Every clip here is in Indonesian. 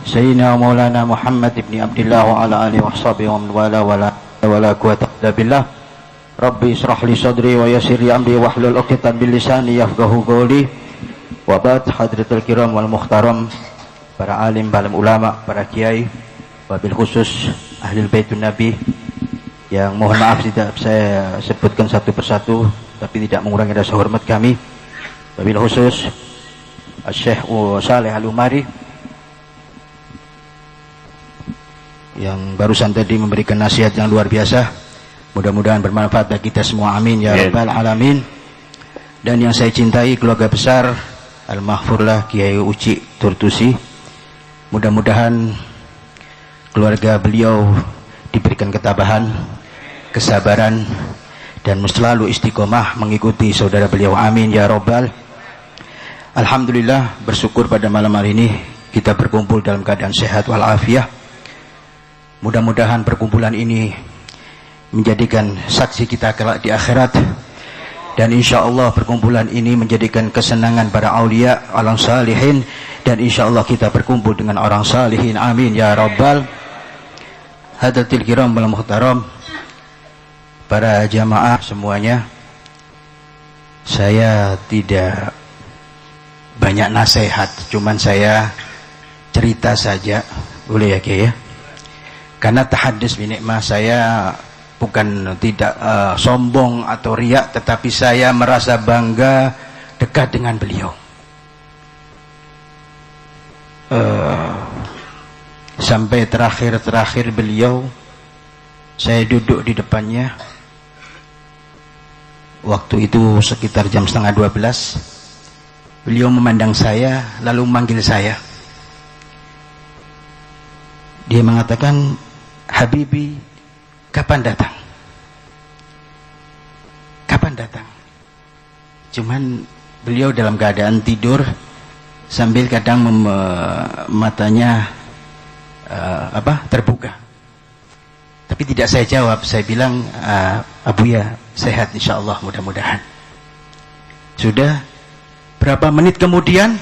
Sayyidina Maulana Muhammad ibn Abdullah wa ala alihi wa sahbihi wa man wala quwwata illa billah. Rabbi israh li sadri wa yassir li amri wahlul 'uqdatam min lisani yafqahu qawli. Wa ba'd, hadratul kiram wal muhtaram, para alim, para ulama, para kiai, wabil khusus ahli baitun nabi yang mohon maaf tidak saya sebutkan satu persatu tapi tidak mengurangi rasa hormat kami. Wabil khusus Syekh Saleh Al-Umari yang barusan tadi memberikan nasihat yang luar biasa. Mudah-mudahan bermanfaat bagi kita semua, amin ya rabbal alamin. Dan yang saya cintai, keluarga besar Al-Mahfurlah Kiai Uci Turtusi, mudah-mudahan keluarga beliau diberikan ketabahan, kesabaran, dan selalu istiqomah mengikuti saudara beliau, amin ya rabbal. Alhamdulillah, bersyukur pada malam hari ini kita berkumpul dalam keadaan sehat walafiat. Mudah-mudahan perkumpulan ini menjadikan saksi kita kelak di akhirat, dan insya Allah perkumpulan ini menjadikan kesenangan para aulia, orang salihin, dan insya Allah kita berkumpul dengan orang salihin, amin ya rabbal. Hadratil kiram wal muhtaram, para jamaah semuanya, saya tidak banyak nasihat, cuman saya cerita saja, boleh ya Kiai ya? Karena tahaddus bi nikmah, saya bukan tidak sombong atau riak, tetapi saya merasa bangga dekat dengan beliau. Sampai terakhir beliau, saya duduk di depannya. Waktu itu sekitar jam 11:30. Beliau memandang saya lalu memanggil saya. Dia mengatakan, Habibi, kapan datang? Kapan datang? Cuman beliau dalam keadaan tidur sambil kadang matanya terbuka. Tapi tidak saya jawab, saya bilang, Abuya sehat insyaallah, mudah-mudahan. Sudah berapa menit kemudian,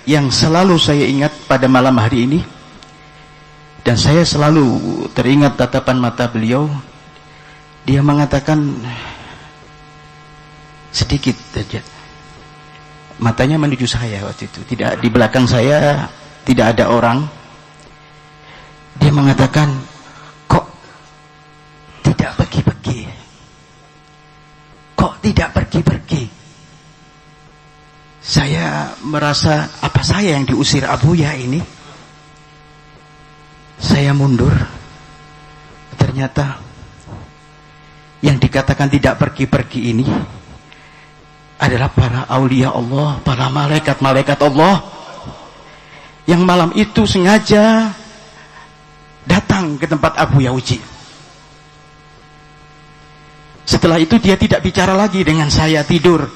yang selalu saya ingat pada malam hari ini, dan saya selalu teringat tatapan mata beliau, dia mengatakan sedikit saja, matanya menuju saya waktu itu, tidak di belakang saya, tidak ada orang. Dia mengatakan, kok tidak pergi-pergi? Kok tidak pergi-pergi? Saya merasa, apa saya yang diusir Abuya ini? Saya mundur. Ternyata yang dikatakan tidak pergi-pergi ini adalah para aulia Allah, para malaikat-malaikat Allah yang malam itu sengaja datang ke tempat Abuya Uci. Setelah itu dia tidak bicara lagi dengan saya, tidur.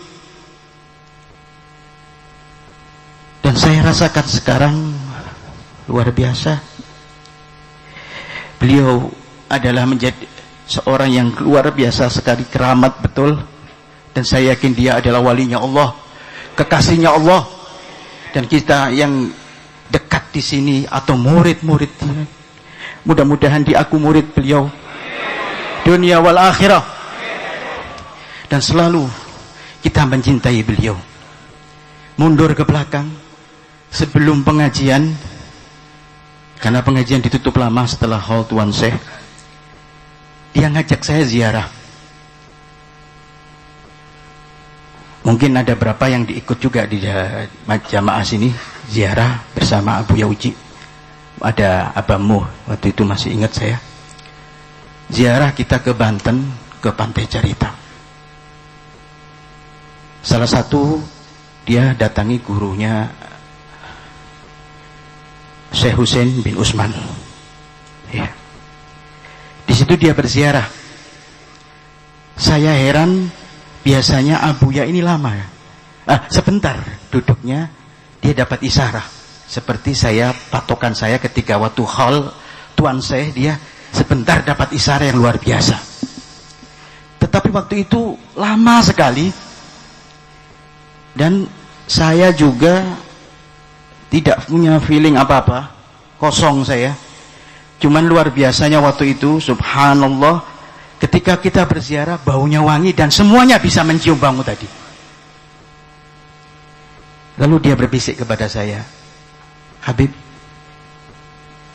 Dan saya rasakan sekarang luar biasa. Beliau adalah menjadi seorang yang luar biasa sekali, keramat betul. Dan saya yakin dia adalah walinya Allah, kekasihnya Allah. Dan kita yang dekat di sini atau murid-murid, mudah-mudahan di aku murid beliau dunia wal akhirah. Dan selalu kita mencintai beliau. Mundur ke belakang sebelum pengajian, karena pengajian ditutup lama setelah haul Tuan Syekh, dia ngajak saya ziarah. Mungkin ada berapa yang diikut juga di jamaah sini ziarah bersama Abuya Uci. Ada Abamu, waktu itu masih ingat saya. Ziarah kita ke Banten, ke Pantai Carita. Salah satu, dia datangi gurunya Syekh Hussein bin Usman. Ya. Di situ dia berziarah. Saya heran, biasanya Abuya ini lama. Sebentar duduknya, dia dapat isyarah. Seperti saya, patokan saya ketika waktu haul Tuan Syekh, dia sebentar dapat isyarah yang luar biasa. Tetapi waktu itu lama sekali. Dan saya juga tidak punya feeling apa-apa. kosong saya. Cuman luar biasanya waktu itu, subhanallah, ketika kita berziarah baunya wangi dan semuanya bisa mencium bau tadi. Lalu dia berbisik kepada saya, Habib,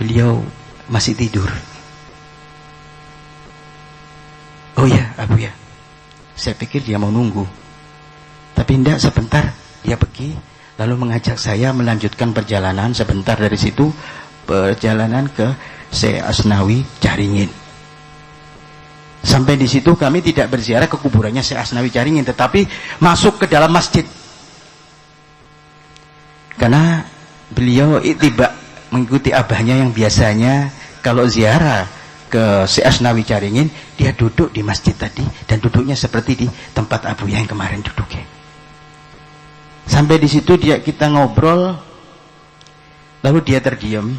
beliau masih tidur. Oh ya, Abu ya. Saya pikir dia mau nunggu. Tapi tidak, sebentar dia pergi, lalu mengajak saya melanjutkan perjalanan sebentar dari situ, perjalanan ke Syekh Asnawi Caringin. Sampai di situ kami tidak berziarah ke kuburannya Syekh Asnawi Caringin, tetapi masuk ke dalam masjid. Karena beliau tiba mengikuti abahnya yang biasanya kalau ziarah ke Syekh Asnawi Caringin, dia duduk di masjid tadi, dan duduknya seperti di tempat Abu yang kemarin duduknya. Sampai di situ kita ngobrol, lalu dia terdiam,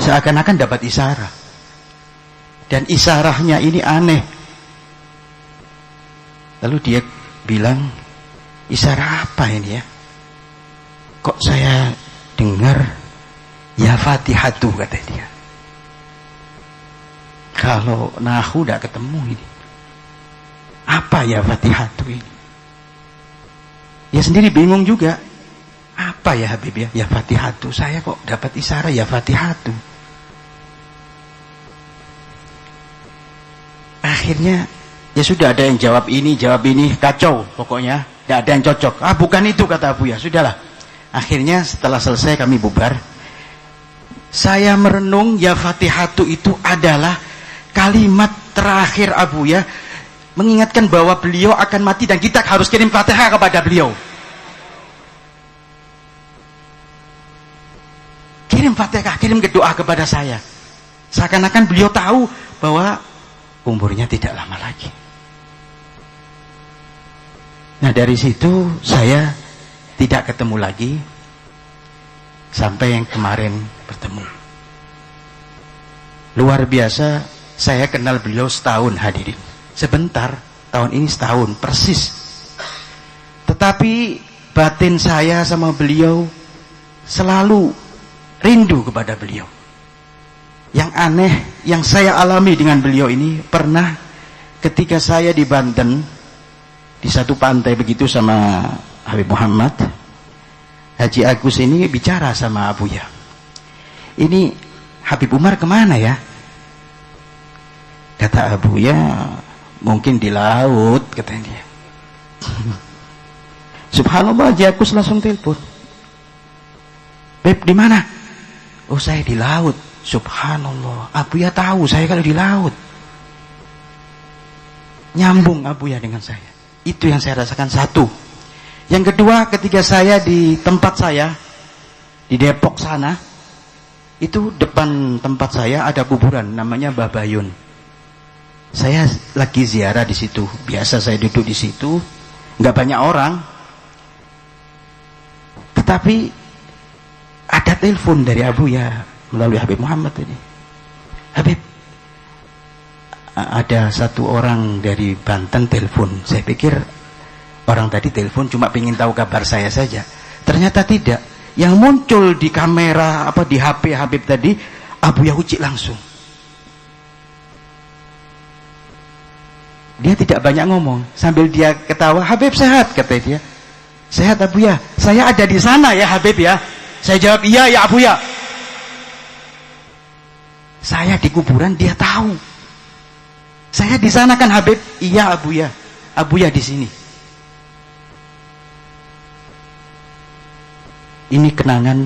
seakan-akan dapat isyarat, dan isyarahnya ini aneh. Lalu dia bilang, isyarat apa ini ya? Kok saya dengar ya Fatihatu, kata dia. Kalau nahu tidak ketemu ini. Apa ya Fatihatu ini? Ya sendiri bingung juga. Apa ya Habib ya? Ya Fatihatu. Saya kok dapat isyarat ya Fatihatu. Akhirnya ya sudah, ada yang jawab ini, kacau pokoknya. Tidak ada yang cocok. Ah bukan itu, kata Abu ya. Sudahlah. Akhirnya setelah selesai kami bubar. Saya merenung ya Fatihatu itu adalah kalimat terakhir Abu ya, mengingatkan bahwa beliau akan mati dan kita harus kirim Fatihah kepada beliau. Kirim Fatihah, kirim doa kepada saya. Seakan-akan beliau tahu bahwa umurnya tidak lama lagi. Nah dari situ saya tidak ketemu lagi sampai yang kemarin bertemu. Luar biasa, saya kenal beliau setahun hadirin. Sebentar, tahun ini setahun persis. Tetapi batin saya sama beliau selalu rindu kepada beliau. Yang aneh yang saya alami dengan beliau ini, pernah ketika saya di Banten, di satu pantai begitu sama Habib Muhammad, Haji Agus ini bicara sama Abu ya, ini Habib Umar kemana ya? Kata Abu ya, mungkin di laut, katanya dia. Subhanallah, Haji Agus langsung telepon, Beb di mana? Oh saya di laut. Subhanallah, Abu ya tahu saya kalau di laut. Nyambung Abu ya dengan saya. Itu yang saya rasakan satu. Yang kedua, ketika saya di tempat saya di Depok sana, itu depan tempat saya ada kuburan namanya Mbah Bayun. Saya lagi ziarah di situ. Biasa saya duduk di situ, nggak banyak orang. Tetapi ada telepon dari Abu ya melalui Habib Muhammad ini. Habib, ada satu orang dari Banten telepon. Saya pikir orang tadi telepon cuma pengen tahu kabar saya saja. Ternyata tidak. Yang muncul di kamera di HP Habib tadi, Abu Yahuci langsung. Dia tidak banyak ngomong, sambil dia ketawa, Habib sehat, kata dia. Sehat Abu ya. Saya ada di sana ya Habib ya. Saya jawab iya ya Abu ya. Saya di kuburan, dia tahu. Saya di sana kan Habib. Iya Abu ya. Abu ya di sini. Ini kenangan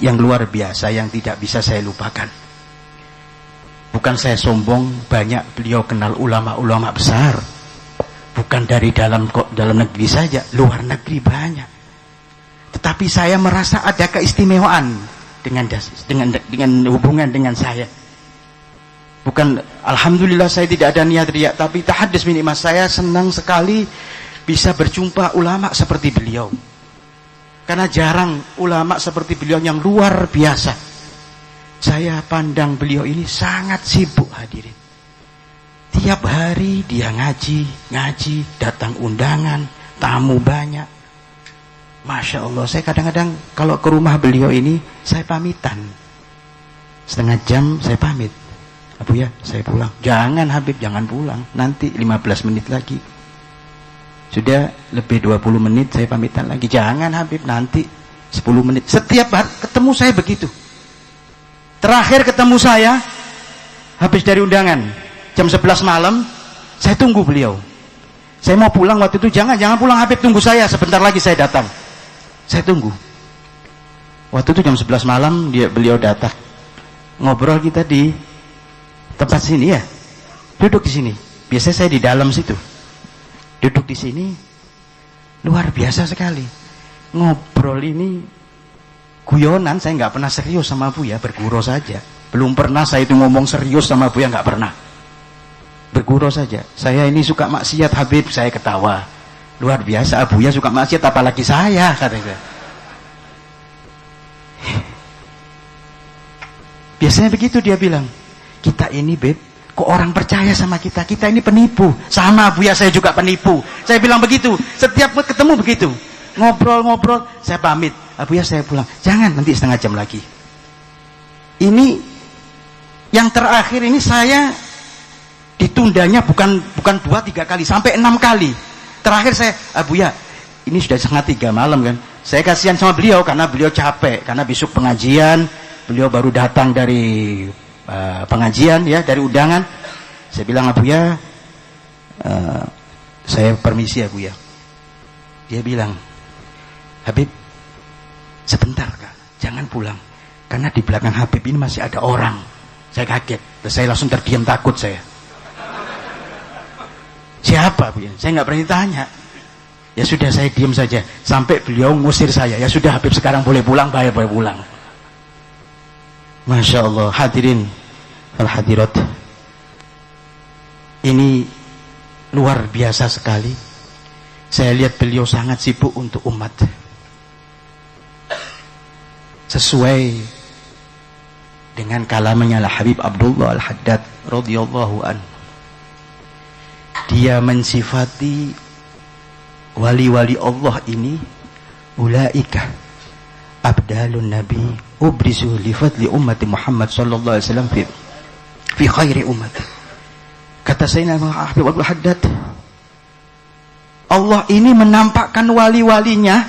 yang luar biasa yang tidak bisa saya lupakan. Bukan saya sombong, banyak beliau kenal ulama-ulama besar. Bukan dari dalam negeri saja, luar negeri banyak. Tetapi saya merasa ada keistimewaan dengan hubungan dengan saya. Bukan, alhamdulillah saya tidak ada niat riya, tapi tahadus minimal saya senang sekali bisa berjumpa ulama seperti beliau. Karena jarang ulama seperti beliau yang luar biasa. Saya pandang beliau ini sangat sibuk hadirin. Tiap hari dia ngaji, datang undangan, tamu banyak. Masya Allah, saya kadang-kadang kalau ke rumah beliau ini, saya pamitan. Setengah jam saya pamit. Abu ya, saya pulang. Jangan Habib, jangan pulang. Nanti 15 menit lagi. Sudah lebih 20 menit saya pamitan lagi. Jangan Habib, nanti 10 menit. Setiap hari ketemu saya begitu. Terakhir ketemu saya, habis dari undangan, jam 11 malam, saya tunggu beliau. Saya mau pulang waktu itu, jangan pulang Habib, tunggu saya, sebentar lagi saya datang. Saya tunggu. Waktu itu jam 11 malam beliau datang. Ngobrol kita di tempat sini ya. Duduk di sini. Biasanya saya di dalam situ. Duduk di sini. Luar biasa sekali. Ngobrol ini guyonan, saya nggak pernah serius sama Buya, bergurau saja. Belum pernah saya itu ngomong serius sama Buya, nggak pernah. Bergurau saja. Saya ini suka maksiat Habib, saya ketawa. Luar biasa, Abuya suka maksiat, apalagi saya, katanya. Biasanya begitu dia bilang, kita ini Beb, kok orang percaya sama kita ini penipu. Sama Abuya saya juga penipu. Saya bilang begitu, setiap ketemu begitu. Ngobrol, saya pamit. Abuya saya pulang, jangan, nanti setengah jam lagi. Ini yang terakhir ini saya ditundanya bukan 2-3 kali, sampai 6 kali. Terakhir saya, Abuya, ini sudah setengah 3 malam kan. Saya kasihan sama beliau karena beliau capek, karena besok pengajian, beliau baru datang dari pengajian ya, dari undangan. Saya bilang, Abuya, saya permisi Abuya. Dia bilang, Habib, sebentar Kak, jangan pulang, karena di belakang Habib ini masih ada orang. Saya kaget, saya langsung terdiam, takut saya. Siapa Abuya? Saya nggak berani tanya. Ya sudah, saya diam saja sampai beliau ngusir saya. Ya sudah Habib, sekarang boleh pulang, boleh pulang. Masya Allah, hadirin al-hadirat, ini luar biasa sekali. Saya lihat beliau sangat sibuk untuk umat, sesuai dengan kalamnya Habib Abdullah Al-Haddad radhiyallahu anhu. Dia mensifati wali-wali Allah ini, ulaika abdalun nabi ubrizu li fadli ummati Muhammad sallallahu alaihi wasallam fi khairi ummati. Kata Sayyidina Habib Abdul Haddad, Allah ini menampakkan wali-walinya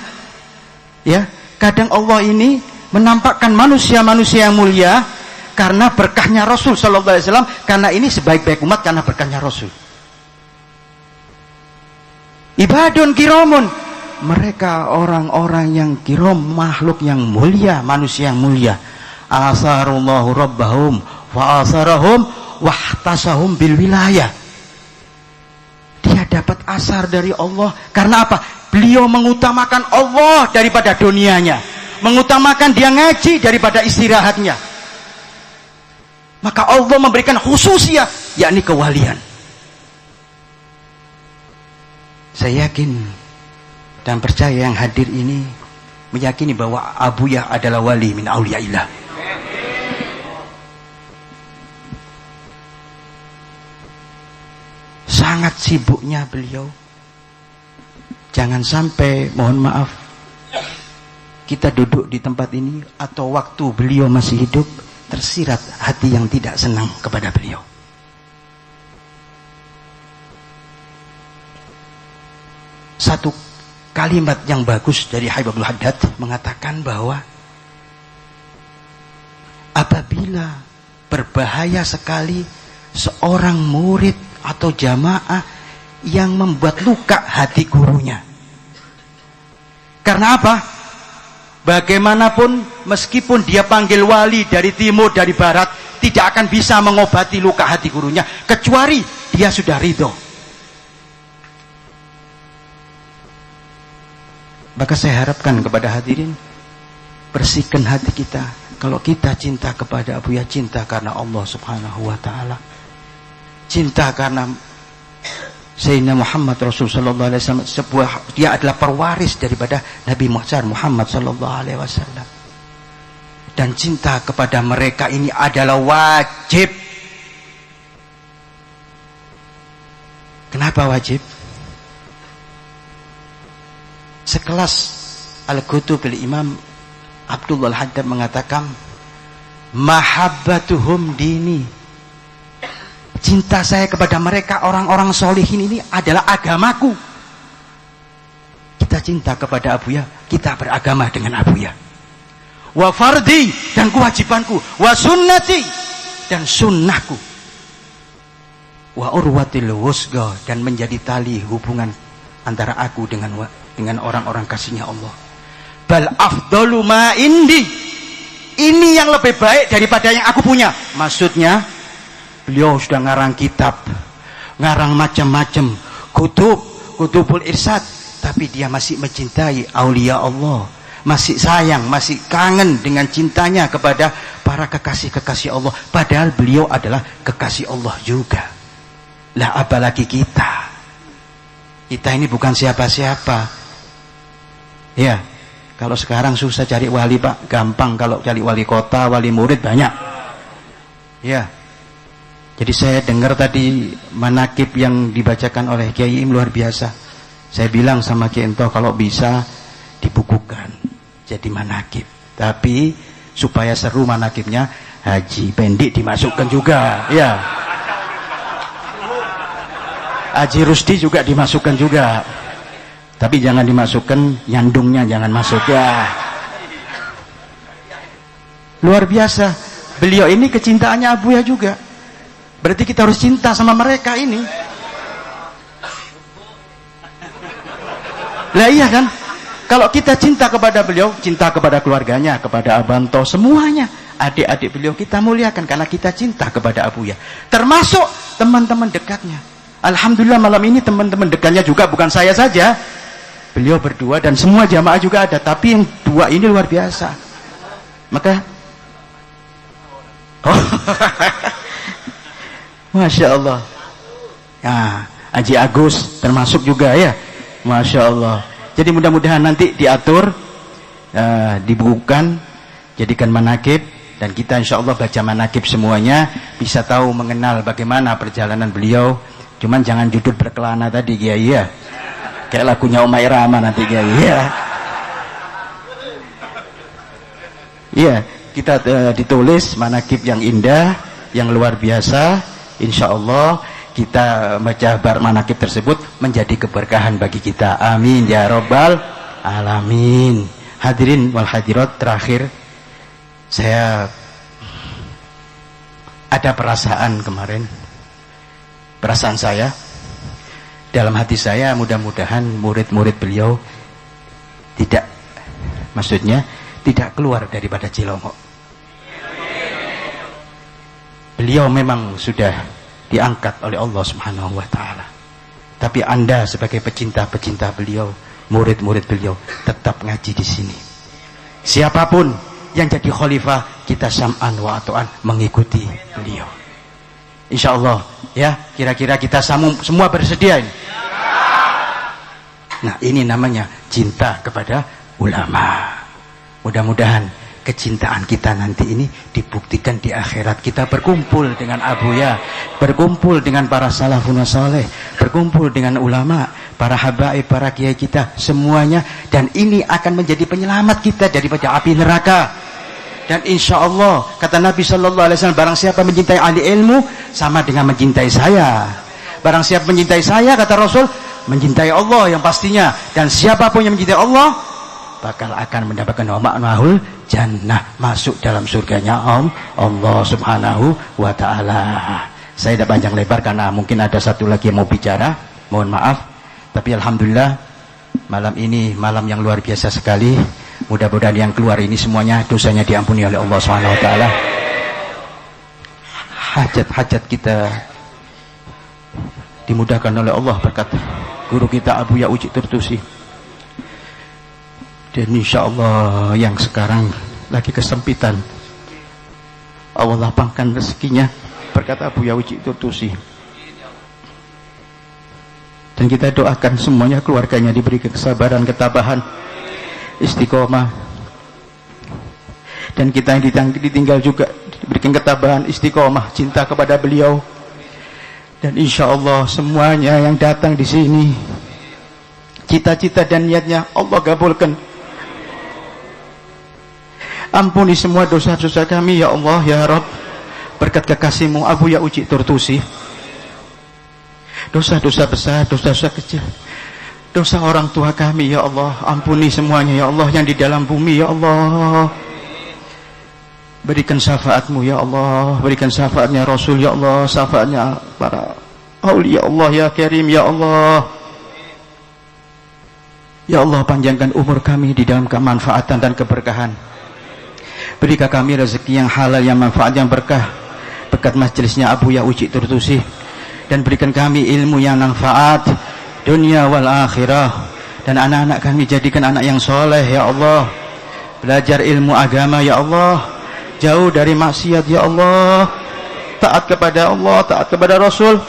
ya. Kadang Allah ini menampakkan manusia-manusia yang mulia karena berkahnya Rasul sallallahu alaihi wasallam, karena ini sebaik-baik umat karena berkahnya Rasul. Ibadun kiramun, mereka orang-orang yang kiram, makhluk yang mulia, manusia yang mulia. Asarullahu rabbahum wa asarahum wahtasahum bil wilayah. Dia dapat asar dari Allah karena apa? Beliau mengutamakan Allah daripada dunianya, mengutamakan dia ngaji daripada istirahatnya. Maka Allah memberikan khususiyah, yakni kewalian. Saya yakin dan percaya yang hadir ini meyakini bahwa Abuya adalah wali min auliyaillah. Sangat sibuknya beliau. Jangan sampai, mohon maaf, kita duduk di tempat ini atau waktu beliau masih hidup tersirat hati yang tidak senang kepada beliau. Satu kalimat yang bagus dari Habib Abdul Haddad mengatakan bahwa apabila berbahaya sekali seorang murid atau jamaah yang membuat luka hati gurunya. Karena apa? Bagaimanapun meskipun dia panggil wali dari timur, dari barat, tidak akan bisa mengobati luka hati gurunya kecuali dia sudah ridho. Maka saya harapkan kepada hadirin, bersihkan hati kita. Kalau kita cinta kepada Abuya, cinta karena Allah subhanahu wa ta'ala, cinta karena Sayyidina Muhammad Rasul sallallahu alaihi wasallam, dia adalah perwaris daripada Nabi Muhammad sallallahu alaihi wasallam. Dan cinta kepada mereka ini adalah wajib. Kenapa wajib? Sekelas Al-Qutubil Imam Abdullah Al-Haddad mengatakan, mahabbatuhum dini, cinta saya kepada mereka orang-orang solihin ini adalah agamaku. Kita cinta kepada Abuya, kita beragama dengan Abuya. Wa fardi, dan kewajibanku. Wa sunnati, dan sunnahku. Wa urwatil wusga, dan menjadi tali hubungan antara aku dengan orang-orang kasihnya Allah. Bal afdalu ma indi, ini yang lebih baik daripada yang aku punya. Maksudnya beliau sudah ngarang kitab, ngarang macam-macam kutubul irsyad, tapi dia masih mencintai aulia Allah, masih sayang, masih kangen dengan cintanya kepada para kekasih-kekasih Allah, padahal beliau adalah kekasih Allah juga. Lah apalagi kita ini bukan siapa-siapa ya. Kalau sekarang susah cari wali Pak, gampang kalau cari wali kota, wali murid banyak ya. Jadi saya dengar tadi manakib yang dibacakan oleh Kiai luar biasa. Saya bilang sama Kiai Ento, kalau bisa dibukukan jadi manakib, tapi supaya seru manakibnya, Haji Pendik dimasukkan juga ya, Haji Rusdi juga dimasukkan juga, tapi jangan dimasukkan nyandungnya, jangan masuk ya. Luar biasa beliau ini, kecintaannya Abuya juga. Berarti kita harus cinta sama mereka ini. Lah iya kan? Kalau kita cinta kepada beliau, cinta kepada keluarganya, kepada Abanto, semuanya, adik-adik beliau kita muliakan karena kita cinta kepada Abuya. Termasuk teman-teman dekatnya. Alhamdulillah malam ini teman-teman dekatnya juga, bukan saya saja. Beliau berdua dan semua jamaah juga ada, tapi yang dua ini luar biasa. Maka Masya Allah. Nah, Haji Agus termasuk juga ya. Masya Allah. Jadi mudah-mudahan nanti diatur, dibukukan, jadikan manakib, dan kita insya Allah baca manakib semuanya, bisa tahu mengenal bagaimana perjalanan beliau. Cuman jangan judul berkelana tadi Kiai ya. Kayak lagunya Omai Rama nanti Kiai ya. Iya, kita ditulis manakib yang indah, yang luar biasa. Insya Allah kita baca manakib tersebut menjadi keberkahan bagi kita. Amin ya Rabbal Alamin. Hadirin wal hadirat, terakhir saya ada perasaan kemarin, perasaan saya dalam hati saya, mudah-mudahan murid-murid beliau tidak, maksudnya tidak keluar daripada Cilongok. Beliau memang sudah diangkat oleh Allah Subhanahu wa taala. Tapi Anda sebagai pecinta-pecinta beliau, murid-murid beliau, tetap ngaji di sini. Siapapun yang jadi khalifah, kita sam'an wa ato'an mengikuti beliau. Insyaallah ya, kira-kira kita semua bersedia ini. Nah, ini namanya cinta kepada ulama. Mudah-mudahan kecintaan kita nanti ini dibuktikan di akhirat. Kita berkumpul dengan Abuya, berkumpul dengan para salafun saleh, berkumpul dengan ulama, para habaib, para kiai kita semuanya, dan ini akan menjadi penyelamat kita daripada api neraka. Dan insya Allah kata Nabi Sallallahu Alaihi Wasallam, barang siapa mencintai ahli ilmu sama dengan mencintai saya. Barang siapa mencintai saya, kata Rasul, mencintai Allah yang pastinya. Dan siapapun yang mencintai Allah bakal akan mendapatkan ma'nahul jannah, masuk dalam surganya Allah Subhanahu wa ta'ala. Saya tidak panjang lebar karena mungkin ada satu lagi yang mau bicara, mohon maaf. Tapi alhamdulillah malam ini malam yang luar biasa sekali. Mudah-mudahan yang keluar ini semuanya dosanya diampuni oleh Allah Subhanahu wa ta'ala. Hajat-hajat kita dimudahkan oleh Allah berkat guru kita Abuya Uci Turtusi. Dan insya Allah yang sekarang lagi kesempitan, Allah lapangkan rezekinya berkat Abuya Uci Turtusi. Dan kita doakan semuanya keluarganya diberi kesabaran, ketabahan, istiqomah. Dan kita yang ditinggal juga diberikan ketabahan, istiqomah, cinta kepada beliau. Dan insya Allah semuanya yang datang di sini, cita-cita dan niatnya Allah kabulkan. Ampuni semua dosa-dosa kami ya Allah ya Rabb. Berkat kekasih-Mu Abu Ya Uci Turtusi. Dosa-dosa besar, dosa-dosa kecil, dosa orang tua kami ya Allah, ampuni semuanya ya Allah, yang di dalam bumi ya Allah. Berikan syafaat-Mu ya Allah, berikan syafaatnya Rasul ya Allah, syafaatnya para aulia Allah ya Karim ya Allah. Ya Allah, panjangkan umur kami di dalam kemanfaatan dan keberkahan. Berikan kami rezeki yang halal, yang manfaat, yang berkah, berkat majelisnya Abu Ya Uci Turtusi. Dan berikan kami ilmu yang manfaat dunia wal akhirah. Dan anak-anak kami jadikan anak yang soleh ya Allah. Belajar ilmu agama ya Allah, jauh dari maksiat ya Allah, taat kepada Allah, taat kepada Rasul,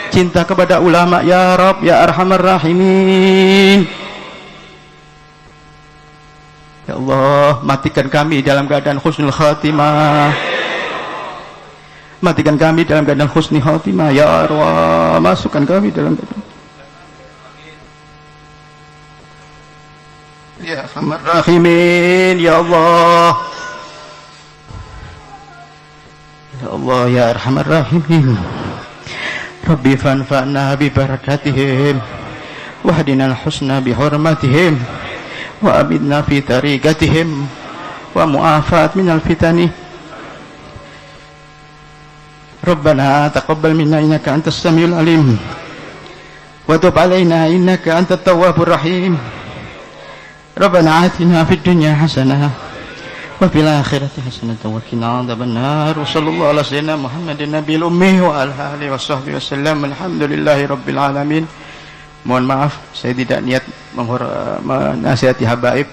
cinta kepada ulama ya Rabb ya Arhamar Rahimin. Ya Allah, matikan kami dalam keadaan husnul khatimah. Matikan kami dalam keadaan husnul khatimah ya Allah. Masukkan kami dalam keadaan ya Arhamar Rahimin ya Allah. Ya Allah ya Arhamar Rahimin. Rabbi fanfa'na bi barakatihim wahdina al-husna bi hurmatihim wa abidna fi tariqatihim wa mu'afat minal fitani. Rabbana taqabbal minna innaka antas samiul alim wa tub alaina innaka antat tawwabur rahim. Rabbana atina fid dunya hasanah wa fil akhirati hasanah wa qina adzabannar. Sallallahu ala sayyidina Muhammadin nabiyil ummi wa ala alihi washabbihi wasallam. Alhamdulillahi rabbil alamin. Mohon maaf, saya tidak niat menasihati habaib,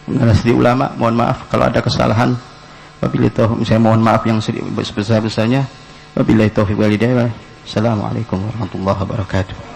menasihati ulama. Mohon maaf kalau ada kesalahan. Wabillahi taufiq, saya mohon maaf yang sebesar-besarnya. Wabillahi taufiq wal hidayah. Assalamualaikum warahmatullahi wabarakatuh.